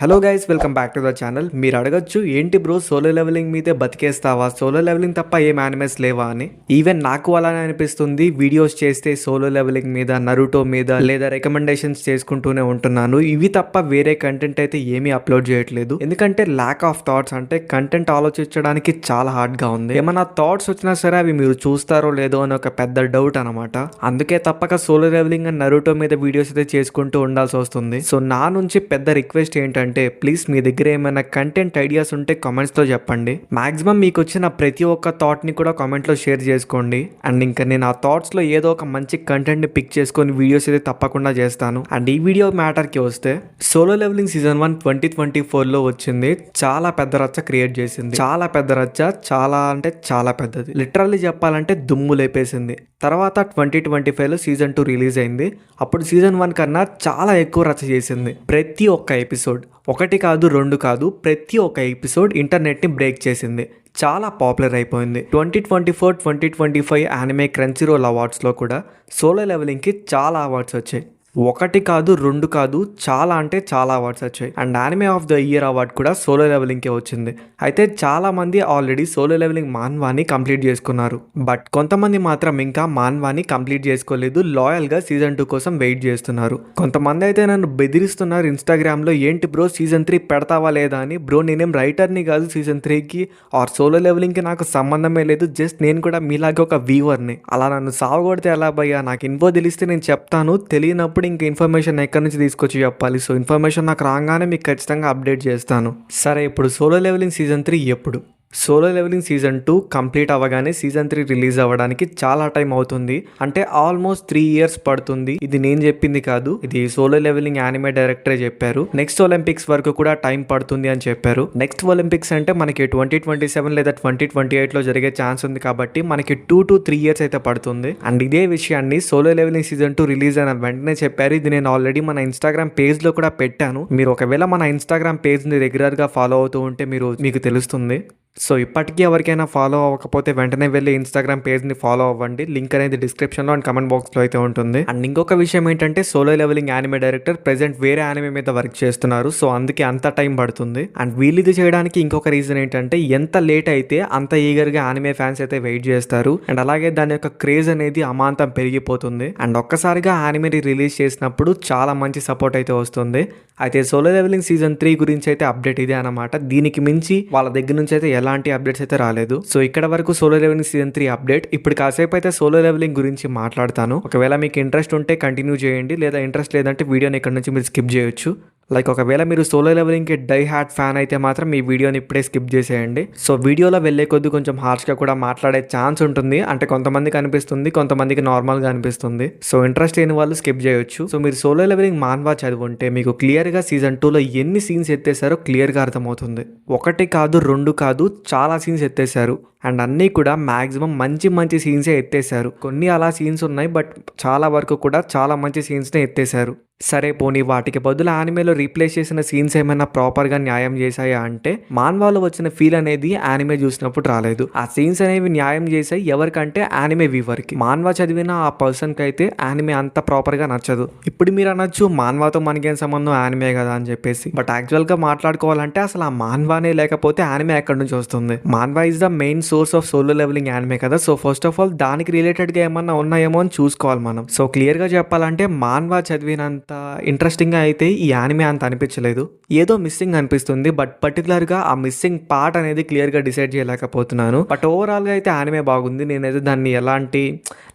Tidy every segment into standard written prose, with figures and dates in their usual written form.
Hello guys, welcome back to the channel. మీరు అడగచ్చు, ఏంటి బ్రో సోలో లెవెలింగ్ మీదే బతికేస్తావా, సోలో లెవెలింగ్ తప్ప ఏం యానిమేస్ లేవా అని. ఈవెన్ నాకు అలానే అనిపిస్తుంది. వీడియోస్ చేస్తే సోలో లెవెలింగ్ మీద, నరుటో మీద లేదా రికమెండేషన్స్ చేసుకుంటూనే ఉంటున్నాను. ఇవి తప్ప వేరే కంటెంట్ అయితే ఏమీ అప్లోడ్ చేయట్లేదు. ఎందుకంటే ల్యాక్ ఆఫ్ థాట్స్, అంటే కంటెంట్ ఆలోచించడానికి చాలా హార్డ్గా ఉంది. ఏమైనా థాట్స్ వచ్చినా సరే అవి మీరు చూస్తారో లేదో అని ఒక పెద్ద డౌట్ అనమాట. అందుకే తప్పక సోలో లెవెలింగ్ అండ్ నరుటో మీద వీడియోస్ అయితే చేసుకుంటూ ఉండాల్సి వస్తుంది. సో నా నుంచి పెద్ద రిక్వెస్ట్ ఏంటంటే, ప్లీజ్ మీ దగ్గర ఏమైనా కంటెంట్ ఐడియాస్ ఉంటే కామెంట్స్లో చెప్పండి. మాక్సిమం మీకు వచ్చిన ప్రతి ఒక్క థాట్ని కూడా కామెంట్లో షేర్ చేసుకోండి. అండ్ ఇంకా నేను ఆ థాట్స్లో ఏదో ఒక మంచి కంటెంట్ని పిక్ చేసుకొని వీడియోస్ అయితే తప్పకుండా చేస్తాను. అండ్ ఈ వీడియో మ్యాటర్కి వస్తే, సోలో లెవెలింగ్ సీజన్ 1 2024లో వచ్చింది. చాలా పెద్ద రచ్చ క్రియేట్ చేసింది. చాలా పెద్ద రచ్చ, చాలా అంటే చాలా పెద్దది. లిటరల్లీ చెప్పాలంటే దుమ్ము లేపేసింది. తర్వాత 2025లో సీజన్ 2 రిలీజ్ అయింది. అప్పుడు సీజన్ 1 కన్నా చాలా ఎక్కువ రచ్చ చేసింది. ప్రతి ఒక్క ఎపిసోడ్, ఒకటి కాదు రెండు కాదు, ప్రతి ఒక్క ఎపిసోడ్ ఇంటర్నెట్ని బ్రేక్ చేసింది. చాలా పాపులర్ అయిపోయింది. 2024-2025 యానిమే క్రంచీరోల్ అవార్డ్స్లో కూడా సోలో లెవెలింగ్కి చాలా అవార్డ్స్ వచ్చాయి. ఒకటి కాదు రెండు కాదు, చాలా అంటే చాలా అవార్డ్స్ వచ్చాయి. And anime of the year award కూడా సోలో లెవెలింగ్కే వచ్చింది. అయితే చాలా మంది ఆల్రెడీ సోలో లెవెలింగ్ మాన్వాని కంప్లీట్ చేసుకున్నారు. బట్ కొంతమంది మాత్రం ఇంకా మాన్వాని కంప్లీట్ చేసుకోలేదు. లాయల్గా సీజన్ 2 కోసం వెయిట్ చేస్తున్నారు. కొంతమంది అయితే నన్ను బెదిరిస్తున్నారు ఇన్స్టాగ్రామ్లో, ఏంటి బ్రో సీజన్ 3 పెడతావా లేదా అని. బ్రో నేనేం రైటర్ని కాదు సీజన్ 3కి ఆర్ సోలో లెవెలింగ్కి నాకు సంబంధమే లేదు. జస్ట్ నేను కూడా మీలాగే ఒక వ్యూవర్ని. అలా నన్ను సావగొడితే ఎలా భయ్యా? నాకు ఇన్ఫో తెలిస్తే నేను చెప్తాను, తెలియనప్పుడు ఇంకా ఇన్ఫర్మేషన్ ఎక్కడి నుంచి తీసుకొచ్చి చెప్పాలి. సో ఇన్ఫర్మేషన్ నాకు రాగానే మీకు ఖచ్చితంగా అప్డేట్ చేస్తాను. సరే, ఇప్పుడు సోలో లెవెలింగ్ సీజన్ 3 ఎప్పుడు? సోలో లెవెలింగ్ సీజన్ 2 కంప్లీట్ అవ్వగానే సీజన్ 3 రిలీజ్ అవ్వడానికి చాలా టైం అవుతుంది. అంటే ఆల్మోస్ట్ 3 years పడుతుంది. ఇది నేను చెప్పింది కాదు, ఇది సోలో లెవెలింగ్ యానిమే డైరెక్టరే చెప్పారు. నెక్స్ట్ ఒలింపిక్స్ వరకు కూడా టైం పడుతుంది అని చెప్పారు. నెక్స్ట్ ఒలింపిక్స్ అంటే మనకి 2027 లేదా 2028లో జరిగే ఛాన్స్ ఉంది. కాబట్టి మనకి 2 to 3 years అయితే పడుతుంది. అండ్ ఇదే విషయాన్ని సోలో లెవెలింగ్ సీజన్ 2 రిలీజ్ అయిన వెంటనే చెప్పారు. ఇది నేను ఆల్రెడీ మన ఇన్స్టాగ్రామ్ పేజ్లో కూడా పెట్టాను. మీరు ఒకవేళ మన ఇన్స్టాగ్రామ్ పేజ్ని రెగ్యులర్గా ఫాలో అవుతూ ఉంటే మీకు తెలుస్తుంది. సో ఇప్పటికీ ఎవరికైనా ఫాలో అవ్వకపోతే వెంటనే వెళ్ళి ఇన్స్టాగ్రామ్ పేజ్ని ఫాలో అవ్వండి. లింక్ అనేది డిస్క్రిప్షన్లో అండ్ కమెంట్ బాక్స్లో అయితే ఉంటుంది. అండ్ ఇంకొక విషయం ఏంటంటే, solo levelling anime director present వేరే యానిమే మీద వర్క్ చేస్తున్నారు. సో అందుకే అంత టైం పడుతుంది. అండ్ వీళ్ళు ఇది చేయడానికి ఇంకొక రీజన్ ఏంటంటే, ఎంత లేట్ అయితే అంత ఈగర్గా యానిమే ఫ్యాన్స్ అయితే వెయిట్ చేస్తారు. అండ్ అలాగే దాని యొక్క క్రేజ్ అనేది అమాంతం పెరిగిపోతుంది. అండ్ ఒక్కసారిగా యానిమేని రిలీజ్ చేసినప్పుడు చాలా మంచి సపోర్ట్ అయితే వస్తుంది. అయితే సోలో లెవెలింగ్ సీజన్ 3 గురించి అయితే అప్డేట్ ఇదే అనమాట. దీనికి మించి వాళ్ళ దగ్గర నుంచి అయితే ఎలాంటి అప్డేట్స్ అయితే రాలేదు. సో ఇక్కడ వరకు సోలో లెవెలింగ్ సీజన్ 3 అప్డేట్. ఇప్పుడు కాసేపు అయితే సోలో లెవెలింగ్ గురించి మాట్లాడతాను. ఒకవేళ మీకు ఇంట్రెస్ట్ ఉంటే కంటిన్యూ చేయండి, లేదా ఇంట్రెస్ట్ లేదంటే వీడియోని ఇక్కడ నుంచి మీరు స్కిప్ చేయొచ్చు. లైక్ ఒకవేళ మీరు సోలో లెవెలింగ్కి డై హార్ట్ ఫ్యాన్ అయితే మాత్రం ఈ వీడియోని ఇప్పుడే స్కిప్ చేసేయండి. సో వీడియోలో వెళ్ళే కొద్దీ కొంచెం హార్ష్గా కూడా మాట్లాడే ఛాన్స్ ఉంటుంది. అంటే కొంతమందికి అనిపిస్తుంది, కొంతమందికి నార్మల్గా అనిపిస్తుంది. సో ఇంట్రెస్ట్ లేని వాళ్ళు స్కిప్ చేయొచ్చు. సో మీరు సోలో లెవెలింగ్ మాన్వా చదువుంటే మీకు క్లియర్గా సీజన్ 2లో ఎన్ని సీన్స్ ఎత్తేసారో క్లియర్గా అర్థమవుతుంది. ఒకటి కాదు రెండు కాదు, చాలా సీన్స్ ఎత్తేసారు. అండ్ అన్నీ కూడా మ్యాక్సిమం మంచి సీన్సే ఎత్తేసారు. కొన్ని అలా సీన్స్ ఉన్నాయి, బట్ చాలా వరకు కూడా చాలా మంచి సీన్స్నే ఎత్తేసారు. సరే పోనీ వాటికి బదులు యానిమేలో రీప్లేస్ చేసిన సీన్స్ ఏమైనా ప్రాపర్గా న్యాయం చేశాయా అంటే, మాన్వాలో వచ్చిన ఫీల్ అనేది యానిమే చూసినప్పుడు రాలేదు. ఆ సీన్స్ అనేవి న్యాయం చేశాయి ఎవరికంటే యానిమే వ్యూవర్కి. మాన్వా చదివిన ఆ పర్సన్కి అయితే యానిమే అంత ప్రాపర్గా నచ్చదు. ఇప్పుడు మీరు అనొచ్చు, మాన్వాతో మనకేం సంబంధం, యానిమే కదా అని చెప్పేసి. బట్ యాక్చువల్గా మాట్లాడుకోవాలంటే అసలు ఆ మాన్వానే లేకపోతే యానిమే ఎక్కడి నుంచి వస్తుంది? Manhwa is the main source of solo levelling anime కదా. సో ఫస్ట్ ఆఫ్ ఆల్ దానికి రిలేటెడ్గా ఏమన్నా ఉన్నాయేమో అని చూసుకోవాలి మనం. సో క్లియర్గా చెప్పాలంటే మాన్వా చదివినంత ఇంట్రెస్టింగ్గా అయితే ఈ యానిమే అంత అనిపించలేదు. ఏదో మిస్సింగ్ అనిపిస్తుంది. బట్ పర్టికులర్గా ఆ మిస్సింగ్ పార్ట్ అనేది క్లియర్గా డిసైడ్ చేయలేకపోతున్నాను. బట్ ఓవరాల్గా అయితే యానిమే బాగుంది. నేనైతే దాన్ని ఎలాంటి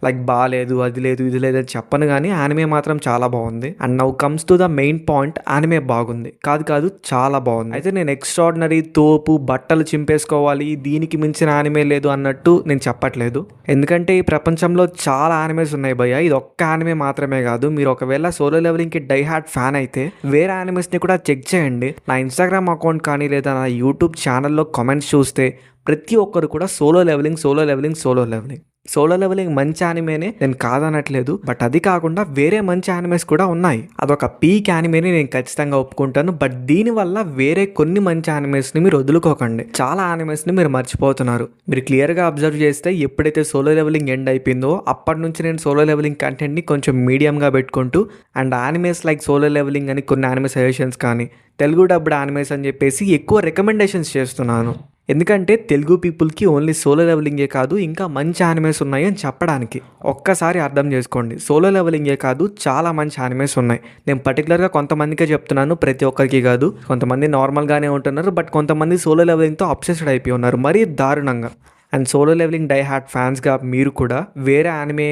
లైక్ బాగాలేదు, అది లేదు, ఇది లేదు అని చెప్పను, కానీ యానిమే మాత్రం చాలా బాగుంది. And now comes to the main point, anime బాగుంది కాదు చాలా బాగుంది. అయితే నేను ఎక్స్ట్రాడినరీ, తోపు, బట్టలు చింపేసుకోవాలి, దీనికి మించిన యానిమే లేదు అన్నట్టు నేను చెప్పట్లేదు. ఎందుకంటే ఈ ప్రపంచంలో చాలా యానిమేస్ ఉన్నాయి భయ్య. ఇది ఒక్క యానిమే మాత్రమే కాదు. మీరు ఒకవేళ సోలో లెవెలింగ్కి డై హార్ట్ ఫ్యాన్ అయితే వేరే యానిమేస్ని కూడా చెక్ చేయండి. నా ఇన్స్టాగ్రామ్ అకౌంట్ కానీ లేదా నా యూట్యూబ్ ఛానల్లో కామెంట్స్ చూస్తే ప్రతి ఒక్కరు కూడా సోలో లెవెలింగ్. సోలో లెవెలింగ్ మంచి యానిమేనే, నేను కాదనట్లేదు. బట్ అది కాకుండా వేరే మంచి యానిమేస్ కూడా ఉన్నాయి. అదొక పీక్ యానిమేని నేను ఖచ్చితంగా ఒప్పుకుంటాను. బట్ దీనివల్ల వేరే కొన్ని మంచి యానిమేస్ని మీరు వదులుకోకండి. చాలా యానిమేస్ని మీరు మర్చిపోతున్నారు. మీరు క్లియర్గా అబ్జర్వ్ చేస్తే ఎప్పుడైతే సోలో లెవెలింగ్ ఎండ్ అయిపోయిందో అప్పటి నుంచి నేను సోలో లెవెలింగ్ కంటెంట్ని కొంచెం మీడియంగా పెట్టుకుంటూ and animes like solo levelling అని కొన్ని యానిమే సజెషన్స్ కానీ తెలుగు డబ్డ్ యానిమేస్ అని చెప్పేసి ఎక్కువ రికమెండేషన్స్ చేస్తున్నాను. ఎందుకంటే తెలుగు పీపుల్కి ఓన్లీ సోలో లెవెలింగే కాదు ఇంకా మంచి యానిమేస్ ఉన్నాయి అని చెప్పడానికి. ఒక్కసారి అర్థం చేసుకోండి, సోలో లెవెలింగే కాదు చాలా మంచి యానిమేస్ ఉన్నాయి. నేను పర్టికులర్గా కొంతమందికే చెప్తున్నాను, ప్రతి ఒక్కరికి కాదు. కొంతమంది నార్మల్గానే ఉంటున్నారు, బట్ కొంతమంది సోలో లెవెలింగ్తో అబ్సెస్డ్ అయిపోయి ఉన్నారు మరీ దారుణంగా. And solo leveling die hard ఫ్యాన్స్గా మీరు కూడా వేరే యానిమే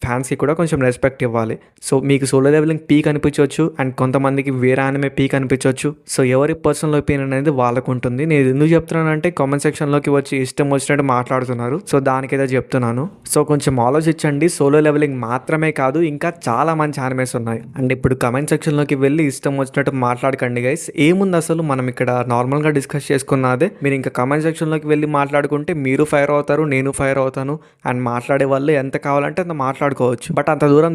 ఫ్యాన్స్కి కూడా కొంచెం రెస్పెక్ట్ ఇవ్వాలి. సో మీకు సోలో లెవెలింగ్ పీక్ అనిపించవచ్చు అండ్ కొంతమందికి వేరే యానిమే పీక్ అనిపించవచ్చు. సో ఎవరి పర్సనల్ ఒపీనియన్ అనేది వాళ్ళకు ఉంటుంది. నేను ఎందుకు చెప్తున్నానంటే కామెంట్ సెక్షన్లోకి వచ్చి ఇష్టం వచ్చినట్టు మాట్లాడుతున్నారు, సో దానికైతే చెప్తున్నాను. సో కొంచెం ఆలోచించండి, సోలో లెవెలింగ్ మాత్రమే కాదు ఇంకా చాలా మంచి యానిమేస్ ఉన్నాయి. అండ్ ఇప్పుడు కామెంట్ సెక్షన్లోకి వెళ్ళి ఇష్టం వచ్చినట్టు మాట్లాడకండి గైస్. ఏముంది అసలు మనం ఇక్కడ నార్మల్గా డిస్కస్ చేసుకున్నదే. మీరు ఇంకా కామెంట్ సెక్షన్లోకి వెళ్ళి మాట్లాడుకుంటే మీరు ఫైర్ అవుతారు, నేను ఫైర్ అవుతాను అండ్ మాట్లాడే వాళ్ళు ఎంత కావాలంటే అంత మాట్లాడుకోవచ్చు. బట్ అంత దూరం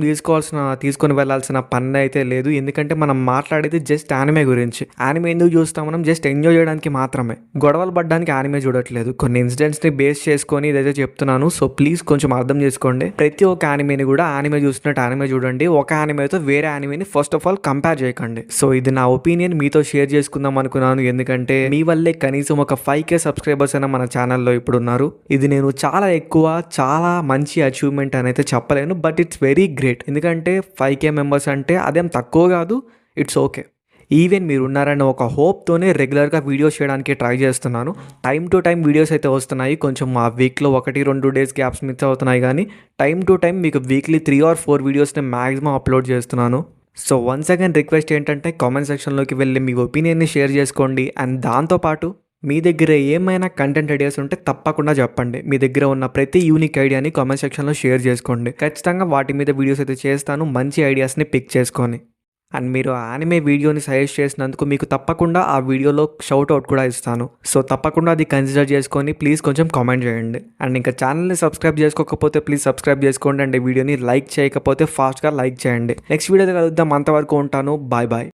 తీసుకొని వెళ్ళాల్సిన పని అయితే లేదు. ఎందుకంటే మనం మాట్లాడేది జస్ట్ యానిమే గురించి. యానిమే ఎందుకు చూస్తాం మనం? జస్ట్ ఎంజాయ్ చేయడానికి మాత్రమే. గొడవలు పడ్డానికి యానిమే చూడట్లేదు. కొన్ని ఇన్సిడెంట్స్ని బేస్ చేసుకొని ఇదైతే చెప్తున్నాను. సో ప్లీజ్ కొంచెం అర్థం చేసుకోండి. ప్రతి ఒక్క యానిమేని కూడా యానిమే చూస్తున్నట్టు యానిమే చూడండి. ఒక యానిమేతో వేరే యానిమేని ఫస్ట్ ఆఫ్ ఆల్ కంపేర్ చేయకండి. సో ఇది నా ఒపీనియన్, మీతో షేర్ చేసుకుందాం అనుకున్నాను. ఎందుకంటే మీ వల్లే కనీసం ఒక 5K సబ్స్క్రైబర్స్ అయినా మన ఛానల్లో ఇప్పుడు ఉన్నారు. ఇది నేను చాలా ఎక్కువ, చాలా మంచి అచీవ్మెంట్ అని అయితే చెప్పలేను, బట్ ఇట్స్ వెరీ గ్రేట్. ఎందుకంటే 5K మెంబర్స్ అంటే అదేం తక్కువ కాదు. It's okay. ఈవెన్ మీరు ఉన్నారన్న ఒక హోప్తోనే రెగ్యులర్గా వీడియోస్ చేయడానికి ట్రై చేస్తున్నాను. టైం టు టైం వీడియోస్ అయితే వస్తున్నాయి. కొంచెం ఆ వీక్లో 1-2 డేస్ గ్యాప్స్ మిస్ అవుతున్నాయి, కానీ టైం టు టైం మీకు వీక్లీ 3 or 4 వీడియోస్ని మ్యాక్సిమం అప్లోడ్ చేస్తున్నాను. సో వన్స్ అగైన్ రిక్వెస్ట్ ఏంటంటే కామెంట్ సెక్షన్లోకి వెళ్ళి మీ ఒపీనియన్ని షేర్ చేసుకోండి. అండ్ దాంతోపాటు మీ దగ్గర ఏమైనా కంటెంట్ ఐడియాస్ ఉంటే తప్పకుండా చెప్పండి. మీ దగ్గర ఉన్న ప్రతి యూనిక్ ఐడియాని కామెంట్ సెక్షన్లో షేర్ చేసుకోండి. ఖచ్చితంగా వాటి మీద వీడియోస్ అయితే చేస్తాను, మంచి ఐడియాస్ని పిక్ చేసుకొని. అండ్ మీరు యానిమే వీడియోని సజెస్ట్ చేసినందుకు మీకు తప్పకుండా ఆ వీడియోలో షౌట్ అవుట్ కూడా ఇస్తాను. సో తప్పకుండా అది కన్సిడర్ చేసుకొని ప్లీజ్ కొంచెం కామెంట్ చేయండి. అండ్ ఇంకా ఛానల్ని సబ్స్క్రైబ్ చేసుకోకపోతే ప్లీజ్ సబ్స్క్రైబ్ చేసుకోండి. అండ్ ఈ వీడియోని లైక్ చేయకపోతే ఫాస్ట్గా లైక్ చేయండి. నెక్స్ట్ వీడియోతో కలుద్దాం. అంతవరకు ఉంటాను. Bye bye.